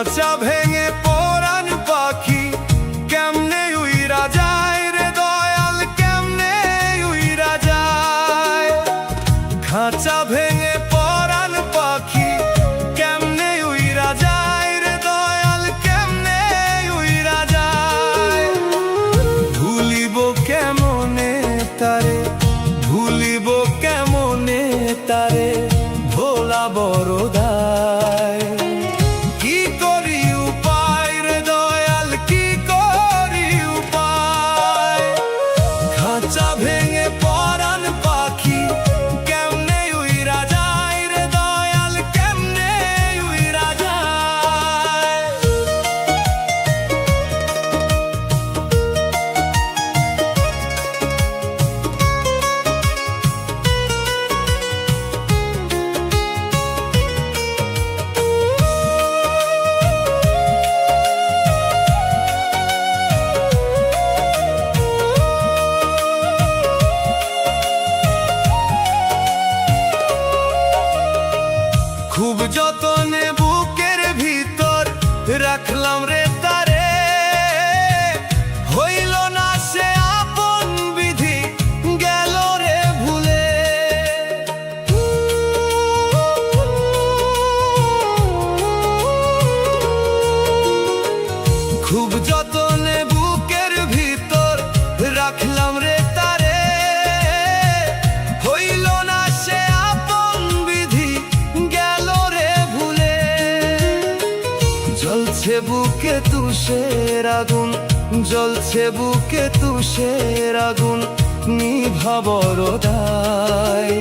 খাঁচা ভেঙে পরাণ পাখি কেমনে উইরা যায় রে দয়াল, কেমনে উইরা যায়। খাঁচা ভেঙে পরাণ পাখি কেমনে উইরা যায় রে দয়াল, কেমনে উইরা যায়। ভুলিব কেমনে তারে, ভুলিব কেমনে তারে, ভোলা বড় দায়। কি করি উপায় রে দয়াল, কি করি উপায়। খাঁচা ভেঙে পরাণ পাখি কেমনে উইরা যায় রে দয়াল, কেমনে উইরা যায়। খুব যতনে বুকের ভিতর রাখলাম রে তারে, হইল না সে আপন বিধি, গেল রে ভুলে। খুব যতনে বুকের ভিতর রাখলাম রে তারে, হইল না সে আপন বিধি, গেল রে ভুলে। জ্বলছে বুকে তুষের আগুন, জ্বলছে বুকে তুষের আগুন, নিভা বড় দায়।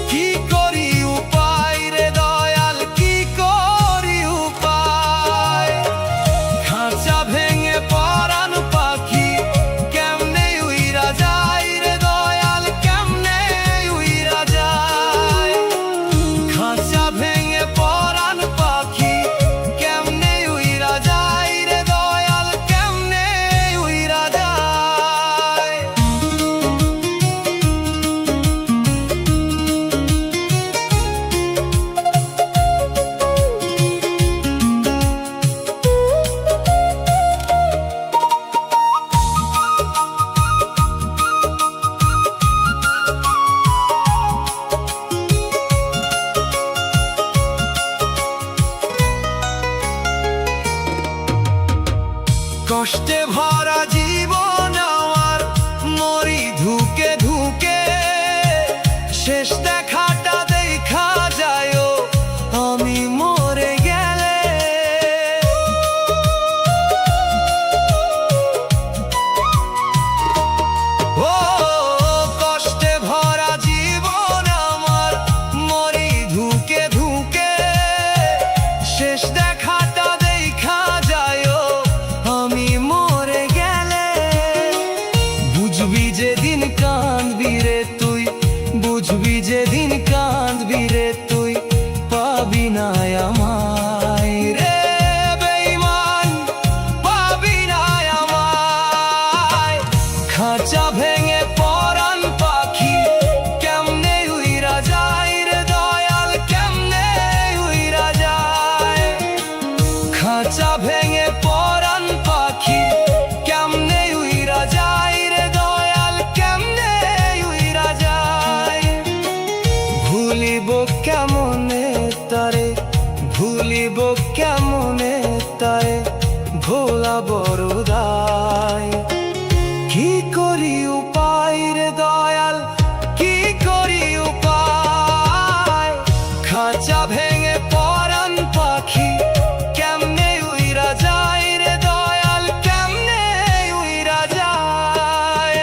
কি করি উপায় রে দয়াল, কি করি উপায়। খাঁচা ভেঙে পরাণ পাখি কেমনে উইরা যায় রে দয়াল, কেমনে উইরা যায়। খাঁচা ভেঙে পরাণ পাখি কেমনে উইরা যায় রে দয়াল, কেমনে উইরা যায়। কষ্টে ভরা জীবন আমার, মরি ধুকে ধুকে। শেষ দেখাটা দেখা যায় আমি মরে গেলে। ও কষ্টে ভরা জীবন আমার, মরি ধুকে ধুকে। শেষ দেখাটা দেখা যায় আমি মরে গেলে। বুঝবি যেদিন কাঁদবি রে তুই, বুঝবি যেদিন কাঁদবি রে তুই, পাবি না আমায় রে বেঈমান, পাবি না আমায়। খাঁচা ভেঙে পরাণ পাখি কেমনে উইরা যায় রে দয়াল, কেমনে উইরা যায়। খাঁচা ভেঙে পরাণ পাখি কেমনে উইরা যায় রে দয়াল, কেমনে উইরা যায়। ভুলিব কেমনে তারে, ভুলিব কেমনে তারে, ভোলা বড় দায়। কি করি উপায় রে দয়াল, কি করি উপায়। খাঁচা ভেঙে পরাণ পাখি কেমনে উইরা যায় রে দয়াল, কেমনে উইরা যায়।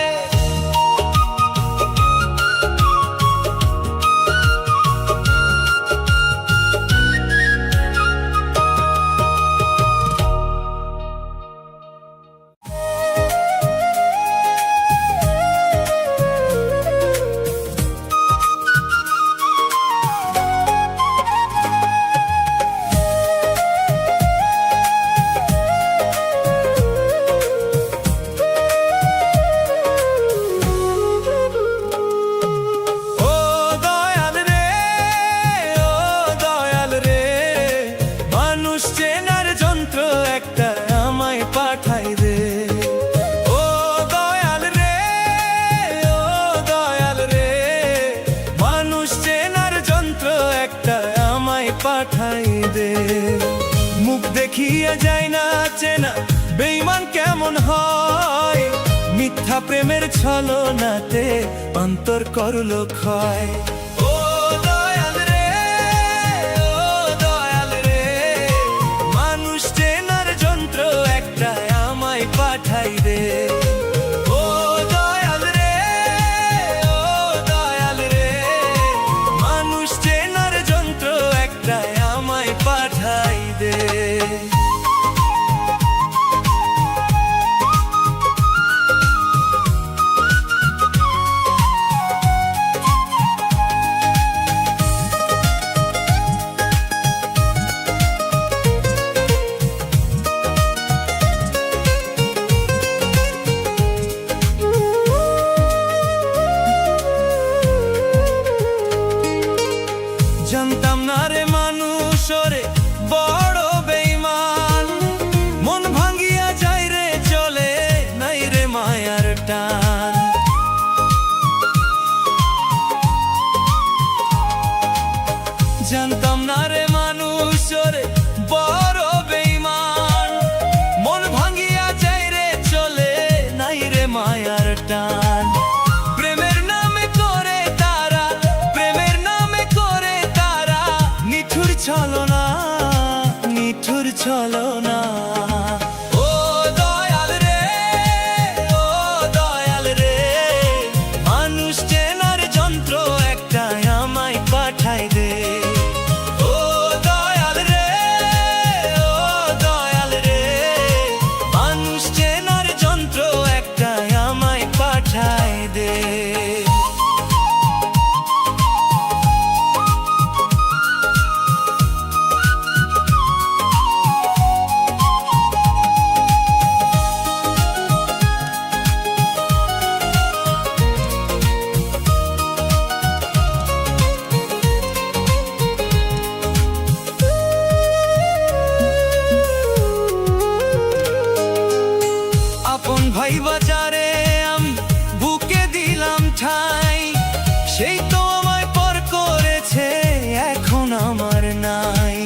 পাঠাই দে। মুখ দেখিয়ে যায় না চেনা বেঈমান কেমন হয়, মিথ্যা প্রেমের ছলনাতে অন্তর করলো ক্ষয়। ও দয়াল রে, ও দয়াল রে, মানুষ চেনার যন্ত্র একটা আমায় পাঠাই দে। ও দয়াল রে, ও দয়াল রে, মানুষ চেনার যন্ত্র একটা আমায় পাঠাই দে। জানতাম না রে মানুষ রে বড় বেঈমান, মন ভাঙ্গিয়া যায় রে চলে নাই রে মায়ার টান। জানতাম না রে মানুষ রে বড় বেঈমান, মন ভাঙ্গিয়া যায় রে চলে নাই রে মায়ার টান। প্রেমের নামে করে তারা, প্রেমের নামে করে তারা নিঠুর ছলনা, নিঠুর ছলনা। ও দয়াল রে, ও দয়াল রে, মানুষ চেনার যন্ত্র একটা আমায় পাঠাই দে। ও দয়াল রে, ও দয়াল রে, মানুষ চেনার যন্ত্র একটা আমায় পাঠাই দে। আপন ভাই বাজারে আমি বুকে দিলাম ঠাই, সেই তো আমায় পর করেছে এখন আমার নাই।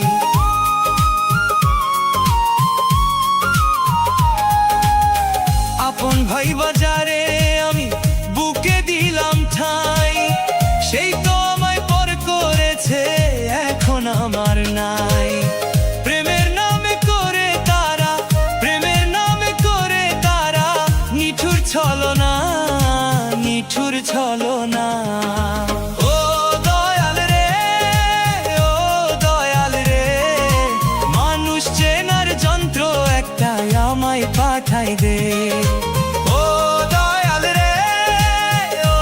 আপন ভাই বাজারে আমি বুকে দিলাম ঠাই, সেই তো আমায় পর করেছে এখন আমার নাই। প্রেমের নামে করে তারা, প্রেমের নামে করে তারা নিঠুর ছলনা, নিঠুর ছলনা। ও দয়াল রে, ও দয়াল রে, মানুষ চেনার যন্ত্র একটা আমায় পাঠাই দে। ও দয়াল রে, ও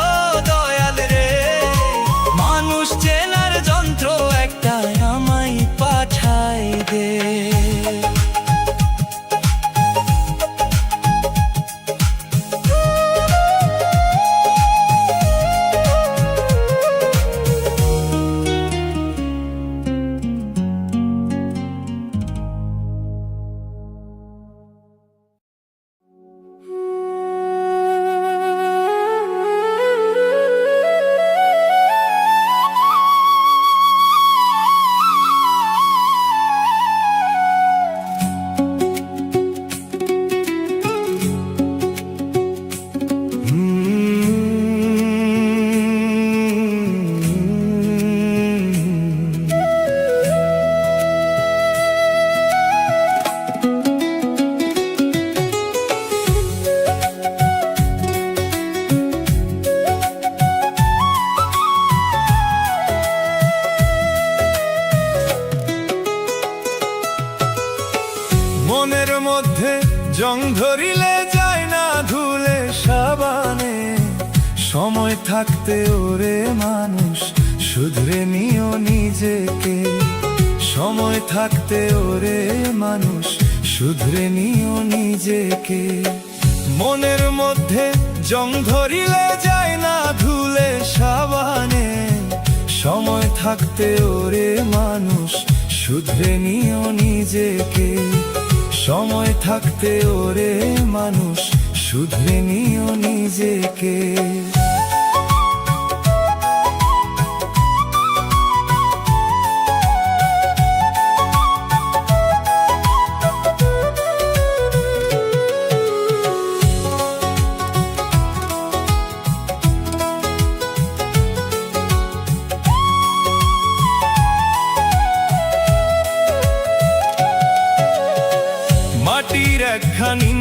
দয়াল রে, মানুষ চেনার যন্ত্র একটা আমায় পাঠাই দে। মনের মধ্যে জং ধরিলে যায় না ধুলে সাবানে, সময় থাকতে ওরে মানুষ শুধরে নিও নিজেকে। সময় থাকতে ওরে মানুষ শুধরে নিও নিজেকে। মনের মধ্যে জং ধরিলে যায় না ধুলে সাবানে, সময় থাকতে ওরে মানুষ শুধরে নিও নিজেকে। সময় থাকতে ওরে মানুষ শুধরে নিও নিজেকে।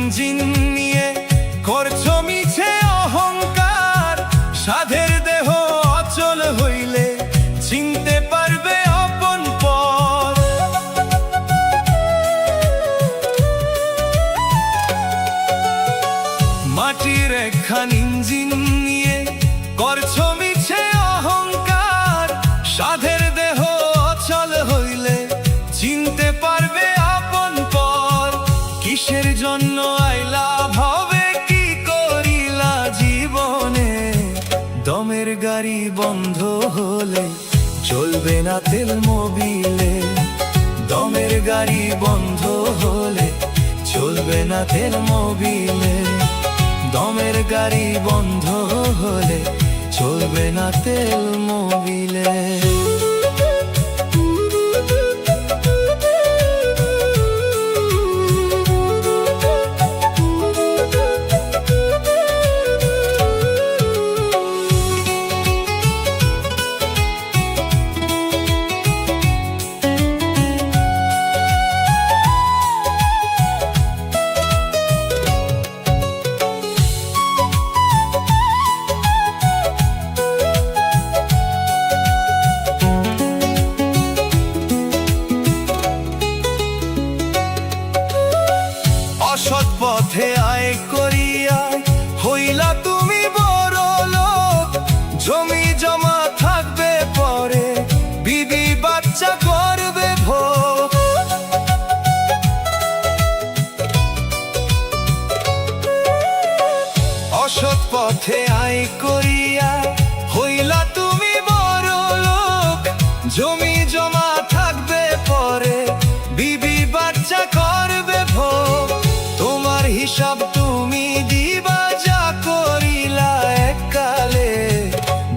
ইঞ্জিন নিয়ে করছো মিছে অহংকার, সাধের দেহ অচল হইলে চিনতে পারবে আপন পর। মাটির একখান ইঞ্জিন নিয়ে করছো মিছে অহংকার, সাধের দেহ অচল হইলে চিনতে পারবে আপন পর। কিসের জন্য আইলা ভাবে কি করিলা জীবনে, দমের গাড়ি বন্ধ হলে চলবে না তেল মোবিলে, দমের গাড়ি বন্ধ হলে চলবে না তেল মোবিলে, দমের গাড়ি বন্ধ হলে চলবে না তেল মোবিলে। অসৎ পথে আয় করিয়া হইলা তুমি বড় লোক, জমি জমা থাকবে পরে বিবি বাচ্চা করবে ভোগ। অসৎ পথে আয় করিয়া হইলা তুমি বড় লোক, জমি জমা থাকবে পরে বিবি বাচ্চা করবে ভোগ। তোমার হিসাব তুমি দিবা যা করিলা এককালে,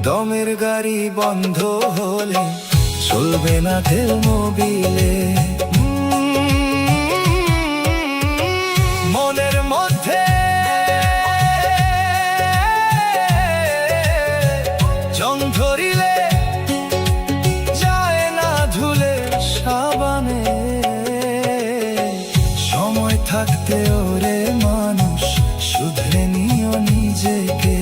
দমের গাড়ি বন্ধ হলে চলবে না তেল মোবিলে। মনের মধ্যে জং ধরিলে যায় না ধুলে সাবানে, সময় থাকতে ওরে মানুষ শুধরে নিও নিজেকে,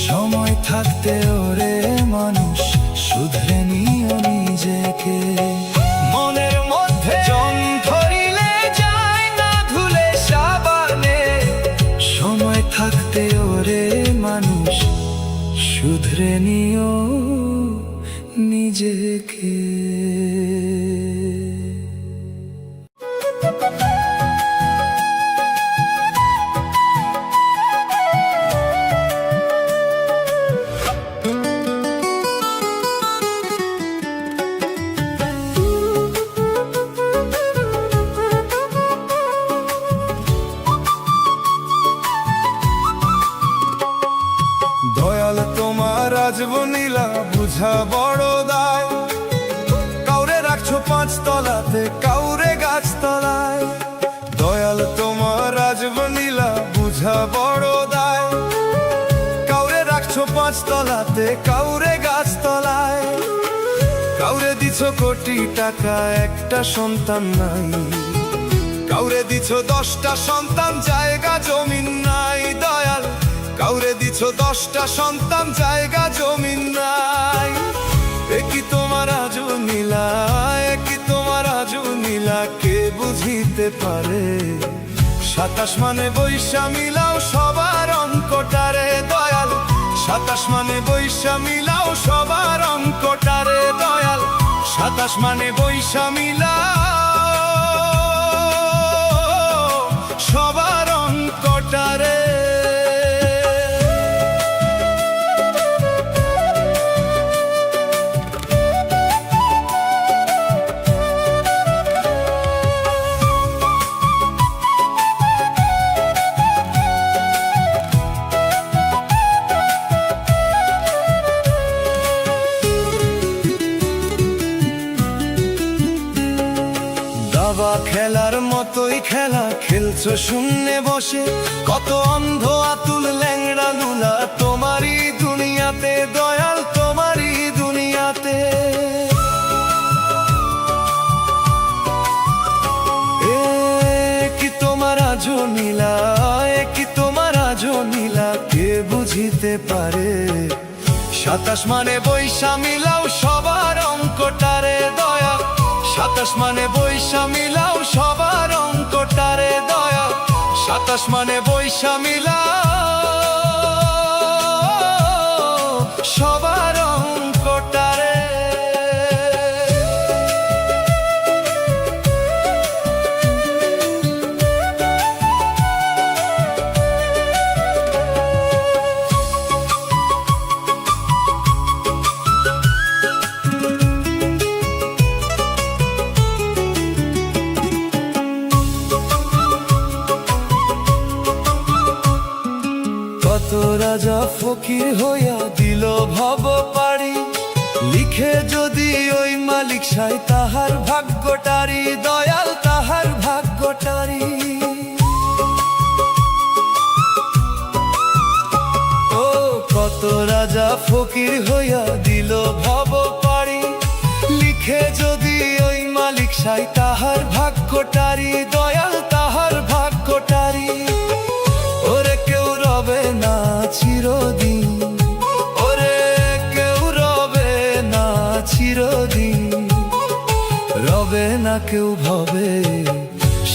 সময় থাকতে ওরে মানুষ শুধরে নিও নিজেকে। মনের মধ্যে জং ধরিলে যায় না ধুলে সাবানে, সময় থাকতে ওরে মানুষ শুধরে নিও নিজেকে। দয়াল তোমার রাজবনীলা বুঝা বড় দায়, কাউরে রাখছো 5 তলাতে কাউরে গাছতলায়। দয়াল তোমার রাজবনীলা বুঝা বড় দায়, কাউরে রাখছো 5 তলাতে কাউরে গাছতলায়। কাউরে দিছো কোটি টাকা একটা সন্তান নাই, কাউরে দিছো 10টা সন্তান জায়গা জমিন নাই। দয়াল কাউরে দিছো 10টা সন্তান জায়গা জমিন নাই। একই তোমার রাজনীলা, একই তোমার রাজনীলা কে বুঝিতে পারে। 27 মানে বৈশা মিলাও সবার অঙ্কটারে দয়াল, 27 মানে বৈশা মিলাও সবার অঙ্কটারে দয়াল, 27 মানে বৈশা মিলাও সবার অঙ্কটারে। দাবা খেলার মতোই খেলা খেলছো শূন্যে বসে, কত অন্ধ আতুল ল্যাংড়া লুলা তোমারই দুনিয়াতে দয়াল, তোমারই দুনিয়াতে। কি তোমার নীলা, বুঝিতে পারে। 27 মানে বৈশা মিলাও সবার অঙ্কটারে দয়া, 27 মানে বৈশা মিলাও সবার অঙ্কটারে দয়া, 27 মানে বৈশা মিলাও সবার অঙ্কটারে। কত রাজা ফকির হইয়া দিল ভব পারি, লিখে যদি ওই মালিক সাই তাহার ভাগ্যটারি, দয়াল তাহার ভাগ্যটারি। ও কত রাজা ফকির হইয়া দিল ভব পারি, লিখে যদি ওই মালিক সাই তাহার ভাগ্যটারি, দয়াল তাহার ভাগ্যটারি। ওরে কেউ রবে না চিরদিন, ওরে কেউ রবে না চিরদিন, রবে না কেউ ভবে।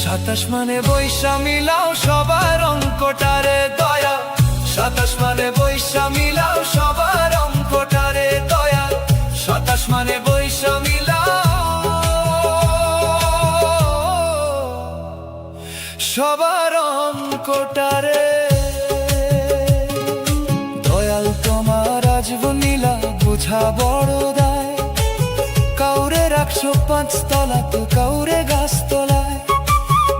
27 মানে বৈশা মিলাও সবার অঙ্কটারে দয়া, 27 মানে বৈশা মিলাও সবার অঙ্কটারে দয়া, 27 মানে বৈশা মিলাও সবার অঙ্কটারে। দয়াল তোমার আজীবন নীলা বুঝা বড় দায়, কাউরে রাখছো 5 তলা তো কাউরে গাছ তলায়।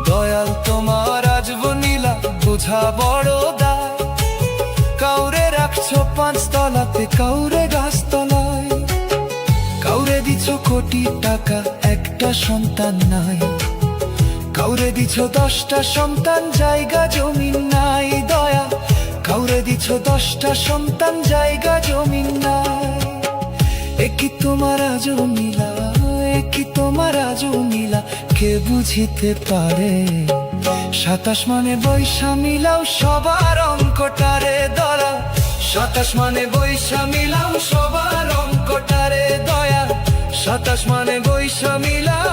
দয়াল তোমার আজীবন নীলা বুঝা বড় দায়, কাউরে রাখছো 5 তলাতে কাউরে গাছ তলায়। কাউরে দিছ কোটি টাকা একটা সন্তান নাই, কাউরে দিছ 10টা সন্তান জায়গা জমিন নাই দয়া, কাউরে দিছ 10টা সন্তান জায়গা জমিন নাই। একই তোমার আজও নীলা, একই তোমার আজও নীলা, কে বুঝিতে পারে। 27 মানে বৈশা মিলাও সবার অঙ্কটারে দয়া, 27 মানে বৈশা মিলাও সবার অঙ্কটারে দয়া, 27 মানে বৈশা মিলাও।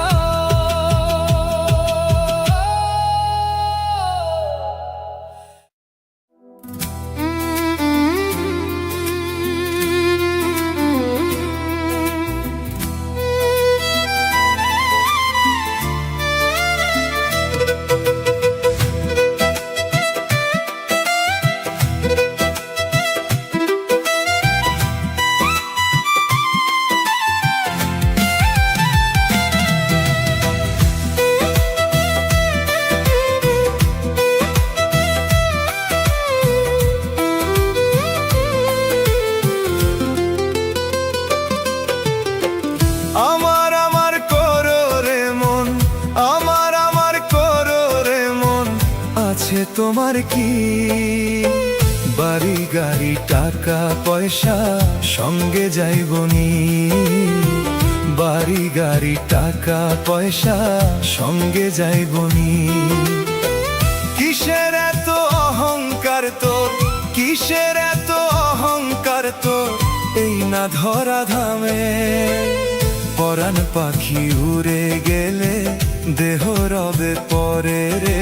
তোমার কি বাড়ি গাড়ি টাকা পয়সা সঙ্গে যাইবনি, বাড়ি গাড়ি টাকা পয়সা সঙ্গে যাইবনি। কিসের এত অহংকার তোর, কিসের এত অহংকার তোর, এই না ধরা ধামে। পরাণ পাখি উড়ে গেলে দেহ রবে পরে রে,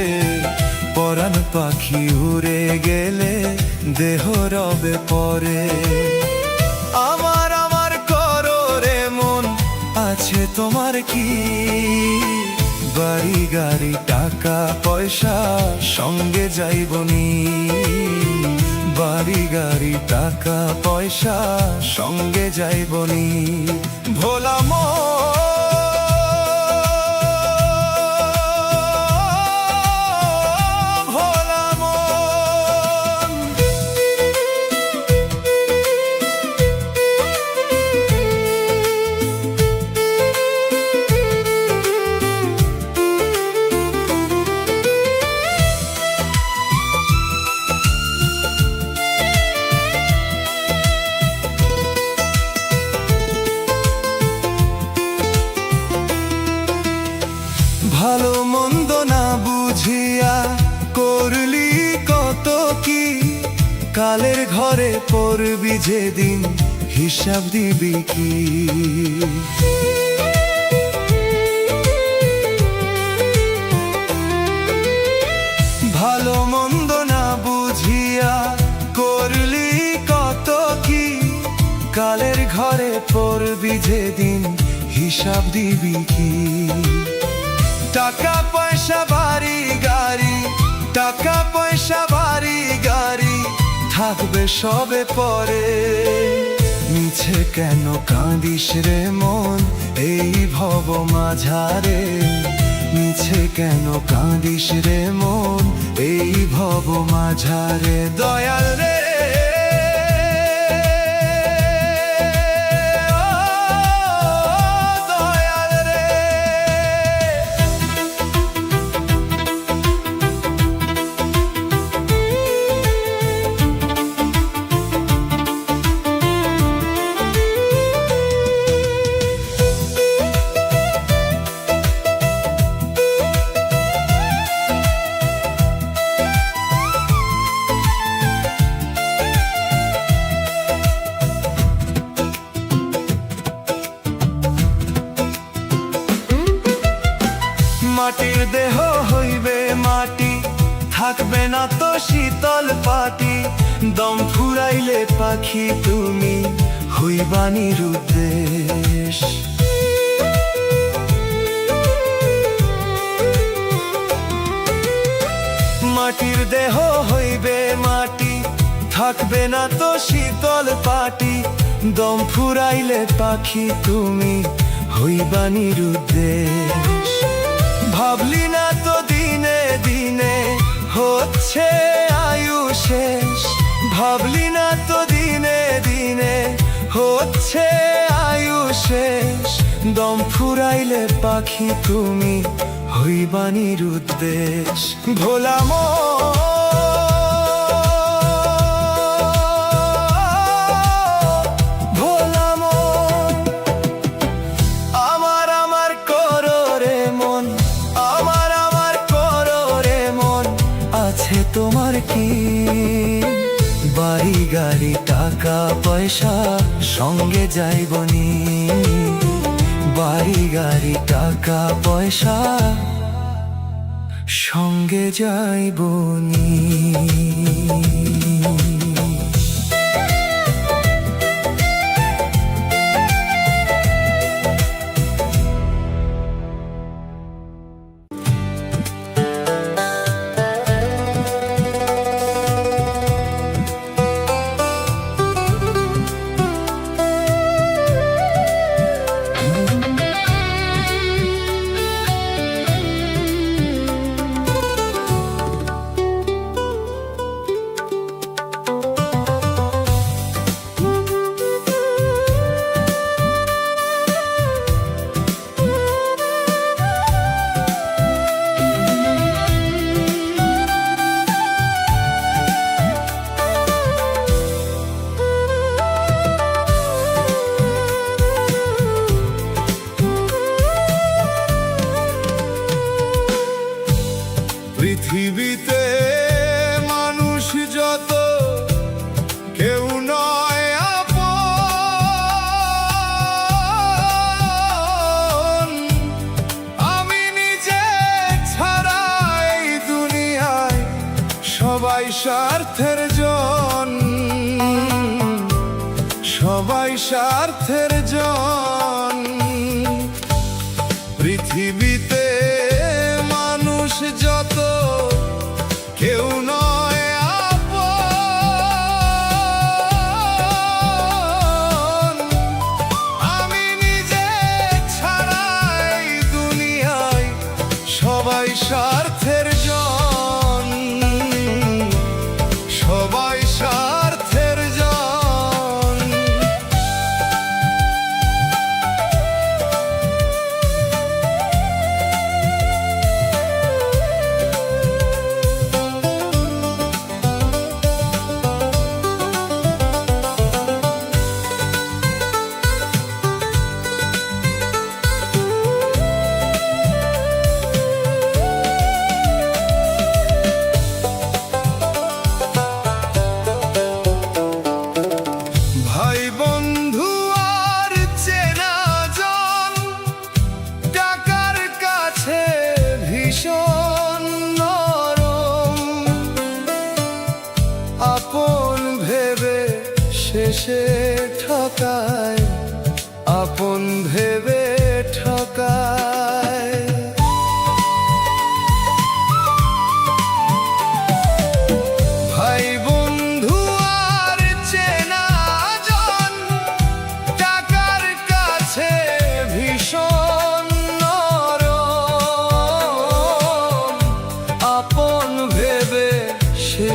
পরাণ পাখি উড়ে গেলে দেহ রবে পরে। আমার আমার করো রে মন, আছে তোমার কি বাড়ি গাড়ি টাকা পয়সা সঙ্গে যাইবনি, বাড়ি গাড়ি টাকা পয়সা সঙ্গে যাইবনি। ভোলা ভালো মন্দ না বুঝিয়া করলি কত কি, কালের ঘরে পড়বি যেদিন হিসাব দিবি কি? ভালো মন্দ না বুঝিয়া করলি কত কি, কালের ঘরে পড়বি যেদিন হিসাব দিবি কি? টাকা পয়সা বাড়ি গাড়ি, টাকা পয়সা বাড়ি গাড়ি থাকবে সবে পরে। মিছে কেন কাঁদিস রে মন এই ভব মাঝারে? মিছে কেন কাঁদিস রে মন এই ভব মাঝারে? দয়াল রে মাটির দেহ হইবে মাটি, থাকবে না তো শীতল পাটি। দম ফুরাইলে পাখি তুমি হইবা নিরুদ্দেশ। মাটির দেহ হইবে মাটি, থাকবে না তো শীতল পাটি। দম ফুরাইলে পাখি তুমি হইবা নিরুদ্দেশ। ভাবলি না তো দিনে দিনে হচ্ছে আয়ু শেষ। ভাবলি না তো দিনে দিনে হচ্ছে আয়ু শেষ। দম ফুরাইলে পাখি তুমি হইবা নিরুদ্দেশ। ভোলা তোমার কি বাড়ি গাড়ি টাকা পয়সা সঙ্গে যাইবনি? বাড়ি গাড়ি টাকা পয়সা সঙ্গে যাইবনি? পৃথিবীতে মানুষ যত কেউ নয় আপন। আমি নিজে ছাড়া এই দুনিয়ায় সবাই স্বার্থের জন। সবাই স্বার্থের জন। পৃথিবীতে মানুষ যত কেউ নয় আপন। আমি নিজে ছাড়া এই দুনিয়ায় সবাই স্বার্থের জন। সবাই স্বার্থের জন।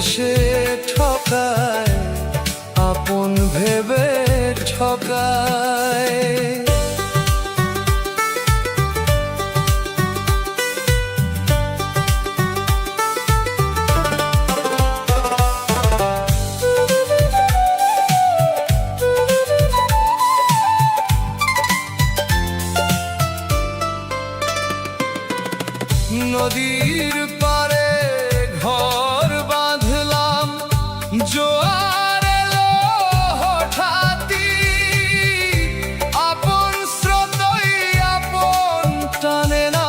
হেসে ঠকায়, আপন ভেবে ঠকায়। নদীর পারে ঘর বাঁধলাম, জোয়ার এলো হঠাৎই, আপন স্রোতই আপন টানে না,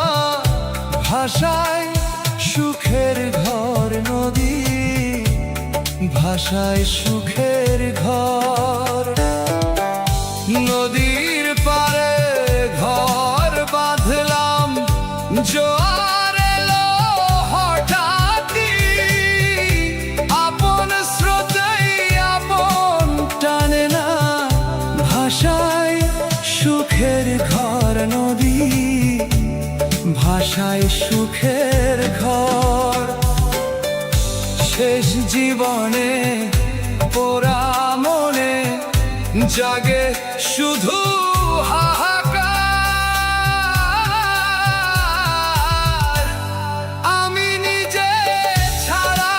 ভাষায় সুখের ঘর নদী, ভাষায় সুখের ঘর। নদীর পারে ঘর বাঁধলাম, জোয়ার এলো হঠাৎই, আপন স্রোতই আপন টানে না, ভাষায় সুখের ঘর নদী, ভাষায় সুখের ঘর। শেষ জীবনে পোড়া মনে জাগে শুধু হাহাকার, আমি নিজে ছাড়া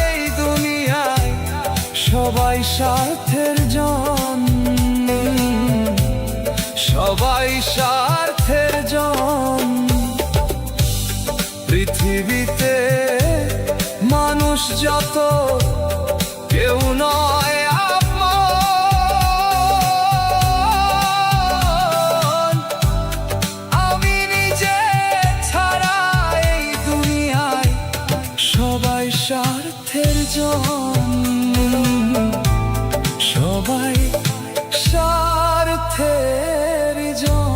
এই দুনিয়ায় সবাই স্বার্থের জন, সবাই স্বার্থের জন। পৃথিবীতে মানুষ যত কেউ নয় আপন, আমি নিজে ছাড়া এই দুনিয়ায় সবাই স্বার্থের জন, সবাই স্বার্থের জন।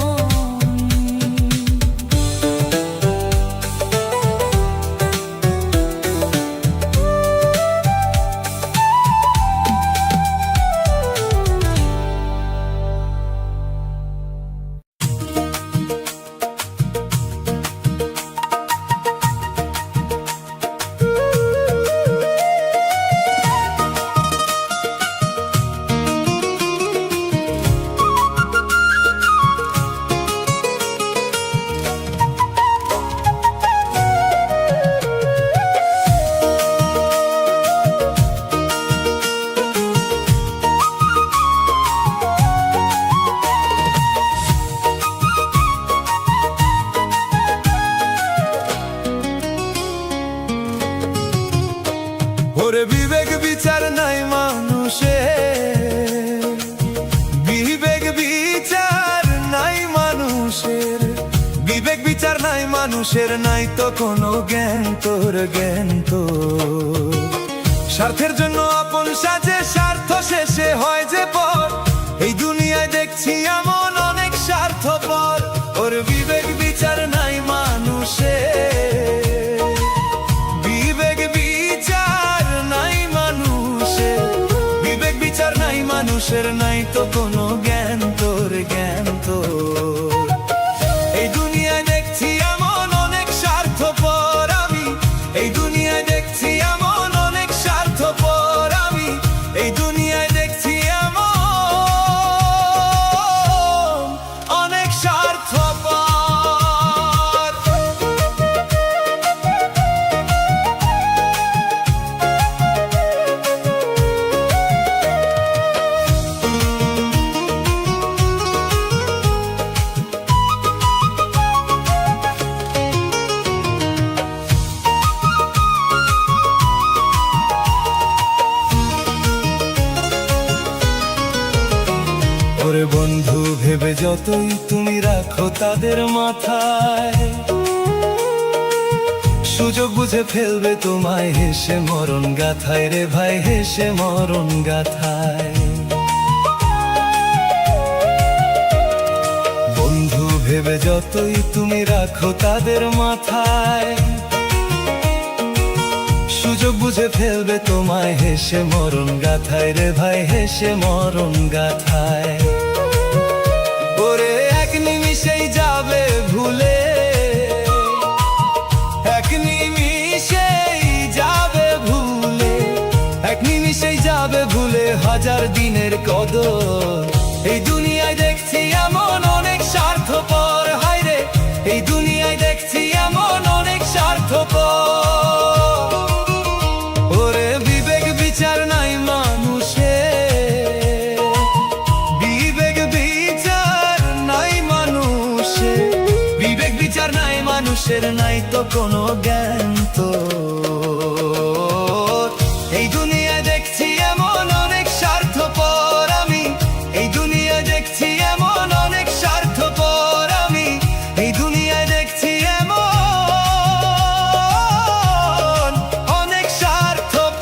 ওরে বিবেক বিচার নাই মানুষের, বিবেক বিচার নাই মানুষের, বিবেক বিচার নাই মানুষের, নাই তো কোনো জ্ঞান তোর, জ্ঞান তোর। স্বার্থের জন্য আপন সাজে, স্বার্থ শেষে হয় যে পর, এই দুনিয়ায় দেখছি এমন অনেক স্বার্থপর। ওর বিবেক বিচার নাই মানুষের, বিবেক বিচার নাই মানুষের, বিবেক বিচার নাই মানুষের, নাই তো কোনো জ্ঞান তোর, জ্ঞান তোর। এই দুনিয়ায় দেখছি এমন অনেক স্বার্থপর আমি, এই দুনিয়ায় দেখছি এমন অনেক স্বার্থপর আমি, এই দুনিয়ায় দেখছি এমন অনেক স্বার্থপর। ওরে বন্ধু ভেবে যতই তুমি রাখো তাদের মাথায়, সুযোগ বুঝে ফেলবে তোমায় হেসে মরণ গাথায় রে ভাই, হেসে মরণ গাথায়। বন্ধু ভেবে যতই তুমি রাখো তাদের মাথায়, সুযোগ বুঝে ফেলবে তোমায় হেসে মরণ গাথায় রে ভাই, হেসে মরণ গাথায়। ওরে এক নিমিষেই যাবে ভুলে, এক নিমিষেই যাবে ভুলে, মনের কদর। এই দুনিয়ায় দেখছি এমন অনেক স্বার্থপর, হায়রে এই দুনিয়ায় দেখছি এমন অনেক স্বার্থপর। ওরে বিবেক বিচার নাই মানুষের, বিবেক বিচার নাই মানুষের, বিবেক বিচার নাই মানুষের, নাই তো কোনো জ্ঞান তো। এই দুনিয়ায় দেখছি এমন অনেক স্বার্থপর আমি, এই দুনিয়ায় দেখছি এমন অনেক স্বার্থপর আমি, এই দুনিয়ায় দেখছি এমন অনেক স্বার্থপর।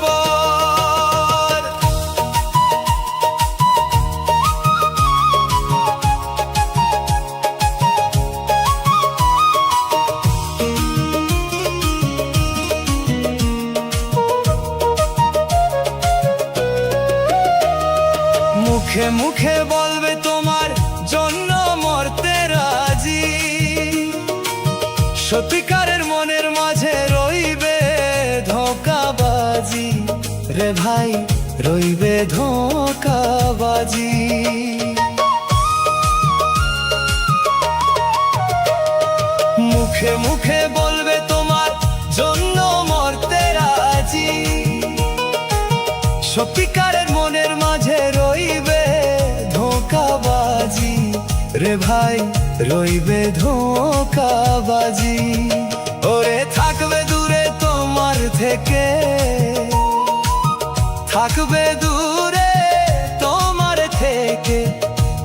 মুখে মুখে বলবে তোমার জন্য মরতে রাজি, সত্যিকারের মনের মাঝে রইবে ধোঁকাবাজি, রে ভাই রইবে ধোঁকাবাজি। মুখে মুখে বলবে তোমার জন্য মরতে রাজি, সত্যিকারের মনের মাঝে রইবে ধোঁকাবাজি, রে ভাই রইবে ধোঁকাবাজি। ওরে থাকবে দূরে তোমার থেকে, থাকবে দূরে তোমার থেকে,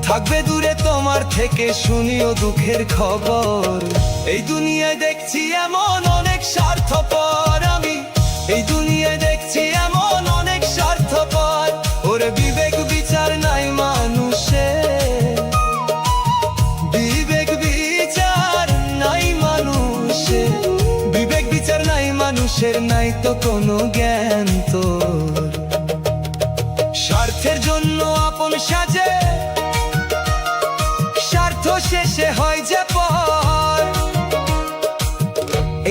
থাকবে দূরে তোমার থেকে, শুনিও দুঃখের খবর। এই দুনিয়ায় দেখছি এমন অনেক স্বার্থপর আমি, এই দুনিয়ায় দেখছি এমন অনেক স্বার্থপর। ওরে বিবেক বিচার নাই মানুষের, বিবেক বিচার নাই মানুষের, বিবেক বিচার নাই মানুষের, নাই তো কোনো জ্ঞান তোর। স্বার্থের জন্য আপন সাজে, স্বার্থ শেষে হয় যে পর।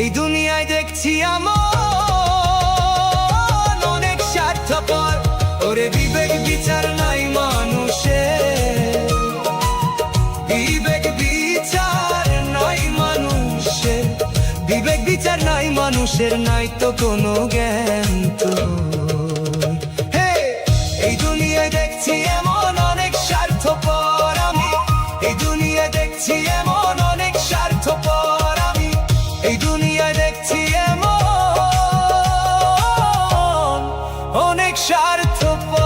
এই দুনিয়ায় দেখছি এমন অনেক স্বার্থপর। ওরে বিবেক বিচার নাই মানুষের, বিবেক বিচার নাই মানুষের, বিবেক বিচার নাই মানুষের, নাই তো কোনো জ্ঞান তোর। এই দুনিয়ায় দেখছি এমন অনেক স্বার্থপর আমি, এই দুনিয়ায় দেখছি এমন অনেক স্বার্থপর আমি, এই দুনিয়ায় দেখছি এমন অনেক স্বার্থপর।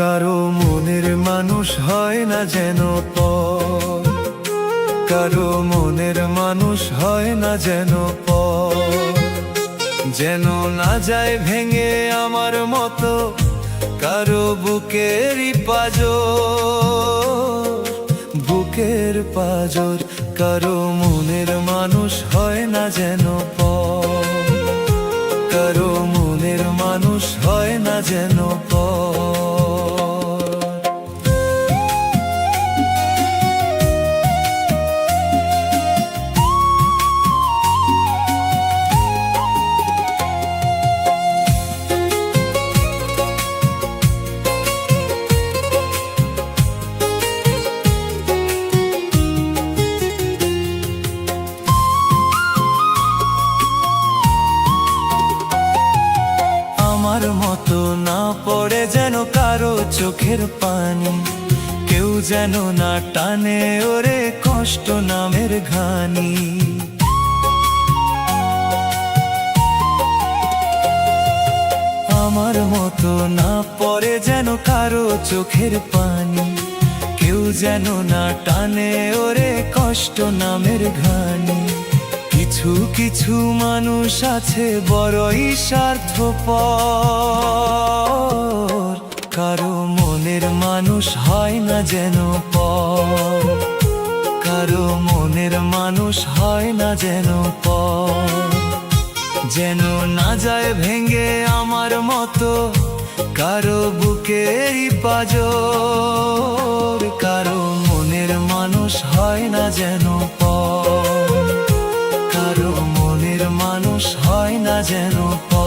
কারো মনের মানুষ হয় না যেন পর, কারো মনের মানুষ হয় না যেন পর, যেন না যায় ভেঙে আমার মতো কারো বুকেরই পাজর, বুকের পাজর। কারো মনের মানুষ হয় না যেন পর, কারো মনের মানুষ হয় না যেন পর। আমার মতো না পড়ে যেন কারো চোখের পানি, কেউ যেন না টানে ওরে কষ্ট নামের ঘানি। আমার মতো না পড়ে যেন কারো চোখের পানি, কেউ যেন না টানে ওরে কষ্ট নামের ঘানি। কিছু কিছু মানুষ আছে বড়ই স্বার্থপর, কারো মনের মানুষ হয় না যেন পর, কারো মনের মানুষ হয় না যেন পর। যেন না যায় ভেঙে আমার মতো কারো বুকেরই পাঁজর, কারো মনের মানুষ হয় না যেন পর, কারো মনের মানুষ হয় না যেন পর।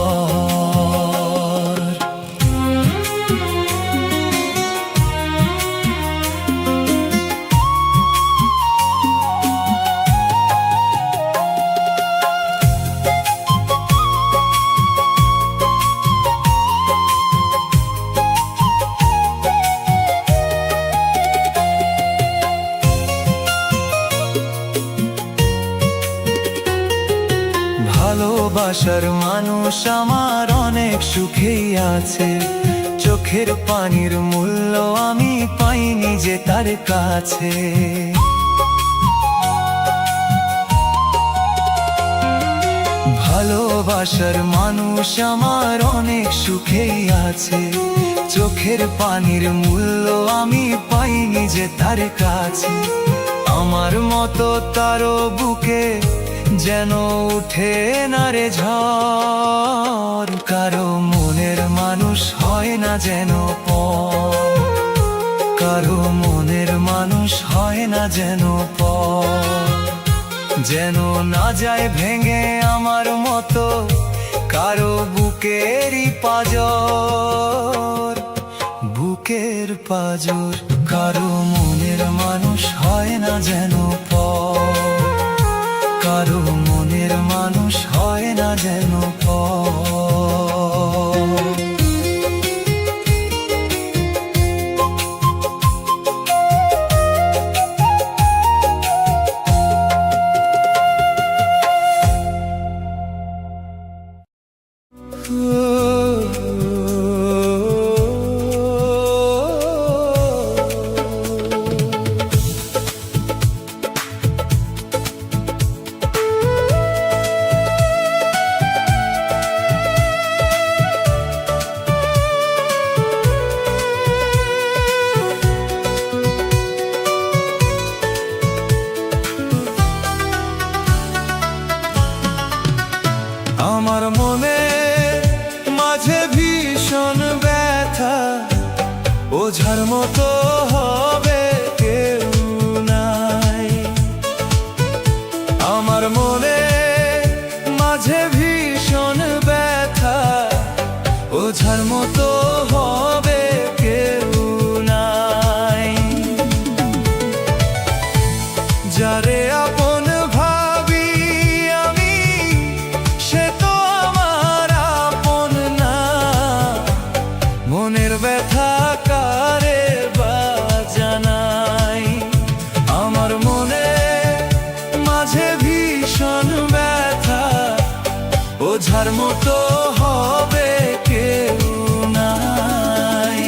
ভালোবাসার মানুষ আমার অনেক সুখেই আছে, চোখের পানির মূল্য আমি পাইনি যে তার কাছে। ভালোবাসার মানুষ আমার অনেক সুখেই আছে, চোখের পানির মূল্য আমি পাইনি যে তার কাছে। আমার মতো তারও বুকে যেন উঠে না রে ঝড়, কারো মনের মানুষ হয় না যেন পর, কারো মনের মানুষ হয় না যেন পর। যেন না যায় ভেঙে আমার মতো কারো বুকেরই পাঁজর, বুকের পাঁজর। কারো মনের মানুষ হয় না যেন পর, কারো মনের মানুষ হয় না যেন পর। আমার মনে মাঝে ভীষণ ব্যথা, ওঝার মতো হবে কেউ নাই। আমার মনে মাঝে ভীষণ ব্যথা, ওঝার মতো হবে কেউ নাই। যারে আপন ভাবি আমি সে তো আমার আপন না, মনের ব্যথা কারে বা জানাই। আমার মনে মাঝে ভীষণ ব্যথা, ওঝার মতো হবে কেউ নাই।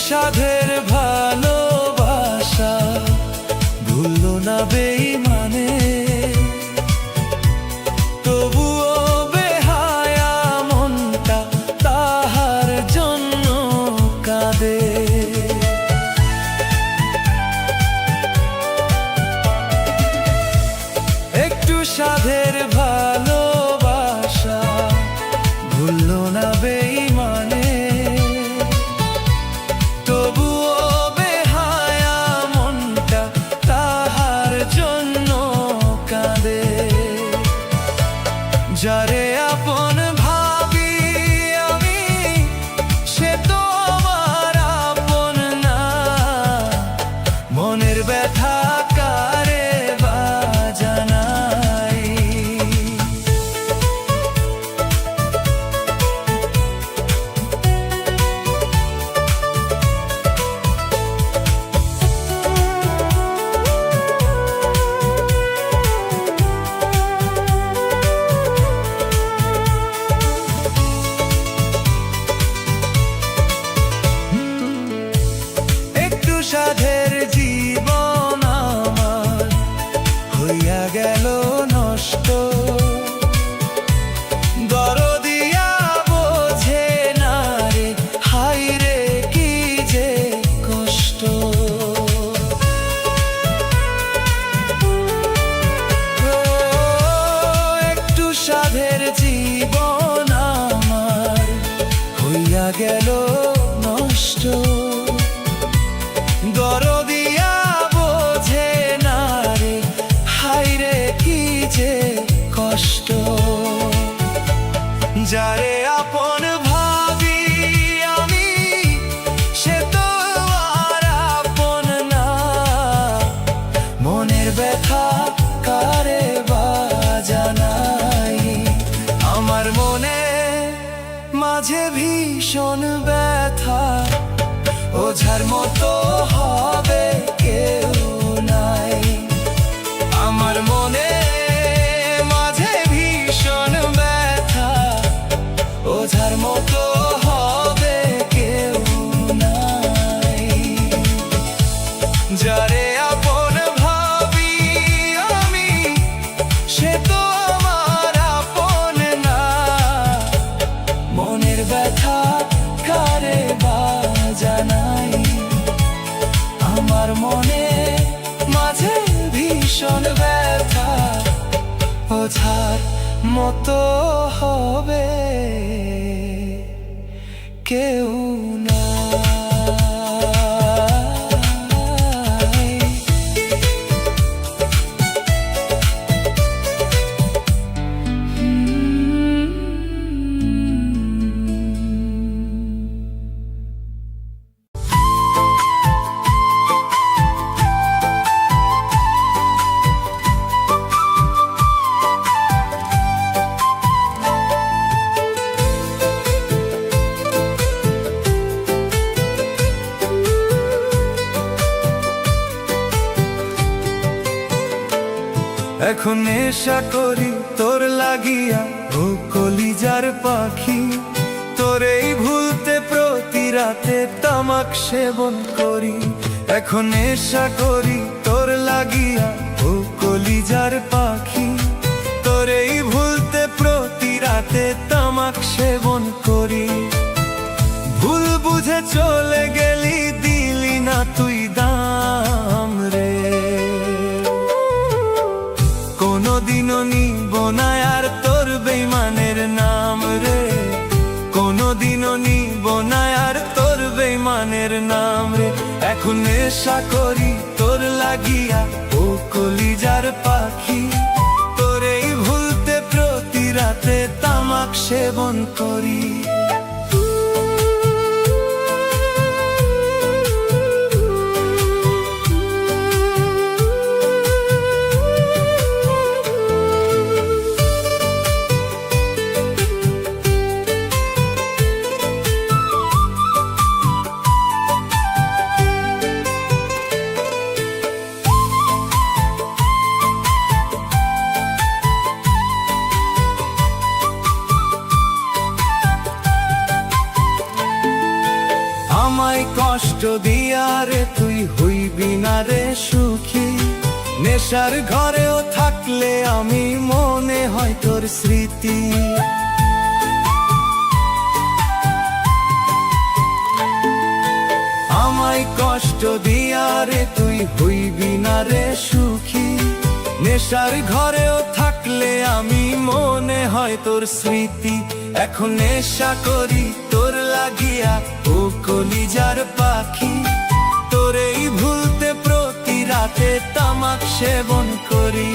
সাধের ভালোবাসা ভুললো না বেঈমানে, তবুও বেহায়া মনটা তাহার জন্য কাঁদে। একটু সাধের ভালোবাসা ভুললো না বেঈমানে, তবুও গেল নষ্ট। দরদিয়া বোঝে না রে, হায়রে কি যে কষ্ট। যারে আপন ভাবি আমি, সে তো আর আপন না। মনের ব্যথা কারে বা জানাই, আমার মনে মাঝে ভীষণ ব্যথা। ওঝার মতো হবে কেউ নাই, আমার মনে মাঝে ভীষণ ব্যথা। ওঝার মতো হবে কেউ নাই। যারে আপন ভাবি আমি, সে তো আমার আপন না। মনের ব্যথা কারে বা জানাই, আমার মনে মাঝে ভীষণ ব্যথা। ওঝার মতো হবে কেউ না। এখন নেশা করি তোর লাগিয়া, ও কলিজার পাখি। তোরেই ভুলতে প্রতি রাতে তামাক সেবন করি। এখন নেশা করি তোর লাগিয়া, ও কলিজার পাখি। তোরেই ভুলতে প্রতি রাতে তামাক সেবন করি। ভুল বুঝে চলে গেলি, দিলি না তুই দাম রে। কোনদিনও নিব না আর তোর বেইমানের নাম রে। কোনদিনও নিব না আর তোর বেইমানের নাম রে। এখন নেশা করি তোর লাগিয়া, ও কলিজার পাখি। তোরেই ভুলতে প্রতি রাতে তামাক সেবন করি। আমায় কষ্ট দিয়া রে তুই হইবি না রে সুখী। নেশার ঘরেও থাকলে আমি মনে হয় তোর স্মৃতি। আমায় কষ্ট দিয়া রে তুই হইবি না রে সুখী। নেশার ঘরেও থাকলে আমি মনে হয় তোর স্মৃতি। এখন নেশা করি তোর লাগিয়া, ও কলিজার পাখি। তোরেই ভুলতে প্রতি রাতে তামাক সেবন করি।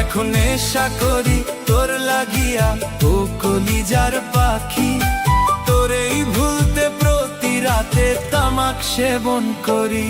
এখন নেশা করি তোর লাগিয়া, ও কলিজার পাখি। তোরেই ভুলতে প্রতি রাতে তামাক সেবন করি।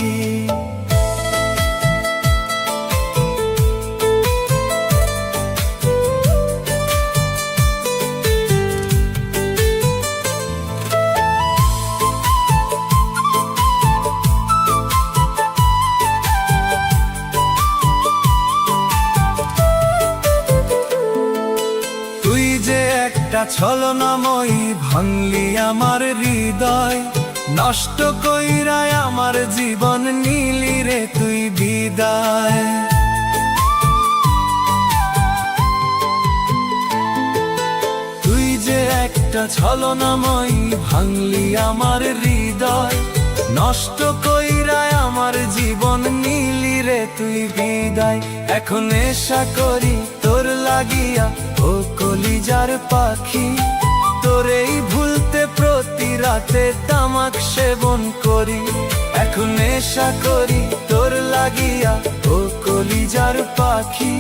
ছলনাময়ী ভাঙলি আমার হৃদয়। নষ্ট কইরায় আমার জীবন নিলি রে তুই বিদায়। তুই যে একটা ছলনাময়ী ভাঙলি আমার হৃদয়। নষ্ট কইরায় আমার জীবন নিলি রে তুই বিদায়। এখন নেশা করি তোর লাগিয়া, ও কলিজার পাখি। তোরেই ভুলতে প্রতি রাতে রাতে তামাক সেবন করি, এখন নেশা করি তোর লাগিয়া ও কলিজার পাখি।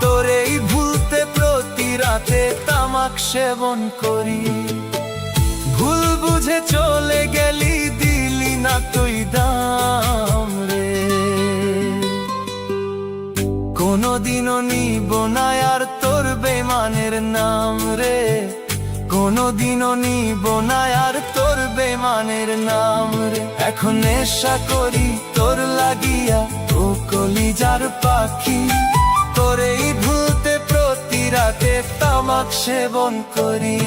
তোরেই ভুলতে প্রতি রাতে তামাক সেবন করি। ভুল বুঝে চলে গেলি, দিলি না তুই দাম রে। কোনোদিনও নিব না আর তোর বেমানের নাম রে, কোনোদিনও নিব না আর তোর বেমানের নাম রে। এখন নেশা করি তোর লাগিয়া ও কলিজার পাখি। তোরেই ভুলতে প্রতি রাতে তামাক সেবন করি।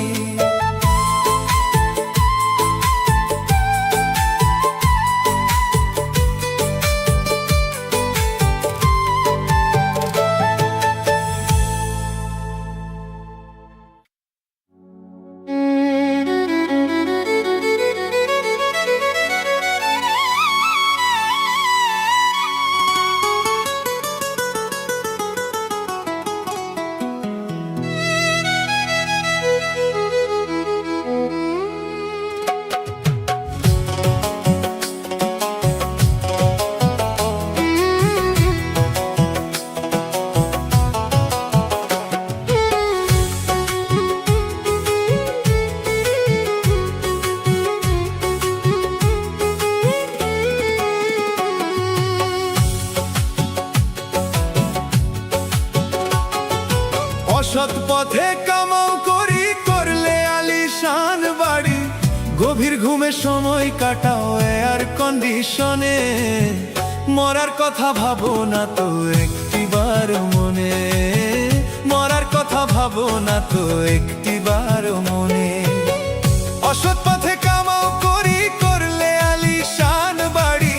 অসৎ পথে কামাও করি, করলে আলিশান বাড়ি, গভীর ঘুমে সময় কাটাও এয়ার কন্ডিশনে। মরার কথা ভাবো না তো একটিবার মনে, মরার কথা ভাবো না তো একটিবার মনে। অসৎ পথে কামাও করি, করলে আলিশান বাড়ি,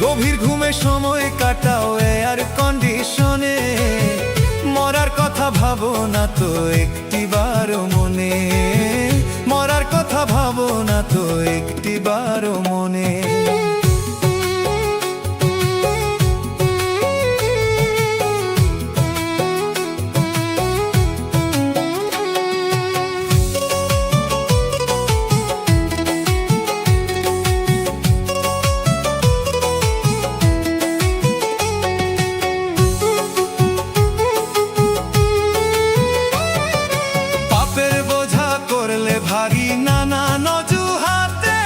গভীর ঘুমে সময় কাটাও এয়ার কন্ডিশনে। মরার কথা ভাবো না তো একটিবার মনে, মরার কথা ভাবো না তো একটিবার মনে। ভারী নানান অজুহাতে,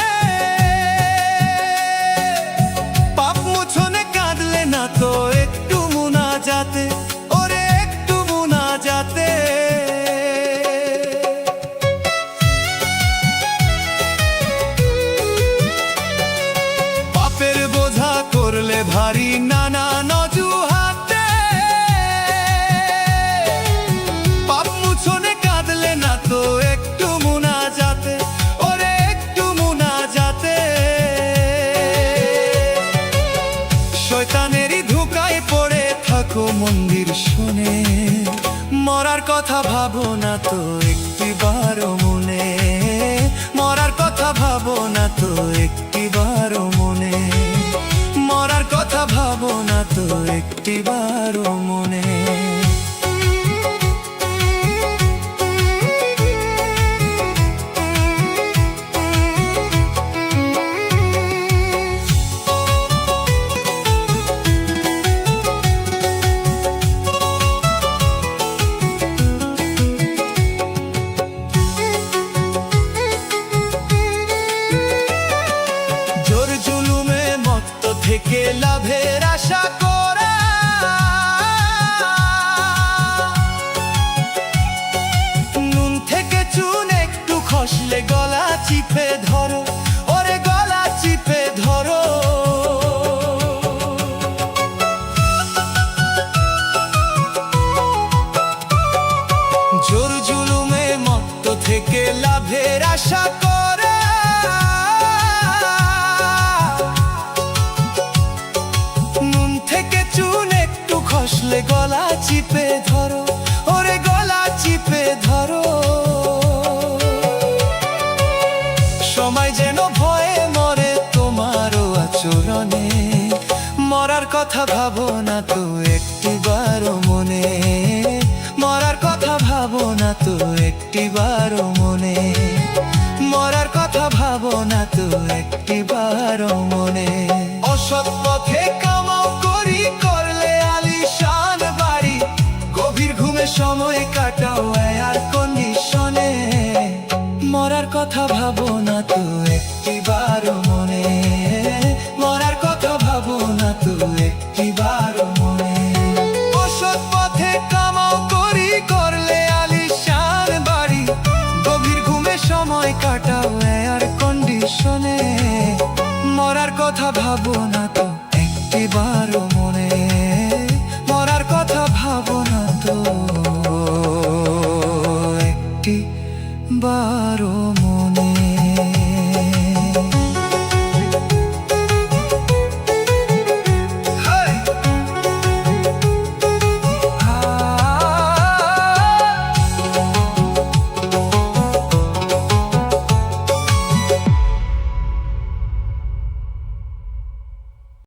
পাপ মোছনে কাঁদলে না তো একটু মুনাজাতে, ওরে একটু মুনাজাতে। পাপের বোঝা করলে ভারী নানান অজুহাতে, পাপ মোছনে কাঁদলে না তো একটু মুনাজাতে, ওরে একটু মুনাজাতে। শয়তানেরই ধোঁকায় পড়ে থাকো মন্দির শুনে, মরার কথা ভাবো না তো একটিবার মনে, মরার কথা ভাবো না তো একটিবার মনে, মরার কথা ভাবো না তো একটিবার মনে। থেকে লাভের আশা করা, নুন থেকে চুন একটু খসলে গলা চিপে ধরো, ওরে গলা চিপে ধরো। জোর জুলুমে মত্ত থেকে লাভের আশা করা, খসলে গলা চিপে ধরো, ওরে গলা চিপে ধরো। সময় যেন ভয়ে মরে তোমারও আচরণে, মরার কথা ভাবো না তো একটিবার মনে, মরার কথা ভাবো না তো একটিবার মনে, মরার কথা কথা ভাবো না তো একটিবারও মনে। অসৎ পথে কামাও করি করলে আলিশান বাড়ি, গভীর ঘুমে সময় কাটাও এয়ার কন্ডিশনে। মরার কথা ভাবো না তো একটিবারও মনে, মরার কথা ভাবো না তো একটিবারও মনে। অসৎ পথে কামাও করি করলে আলিশান বাড়ি, গভীর ঘুমে সময় কাটাও এয়ার কন্ডিশনে। মরার কথা ভাবো না তো একটিবারও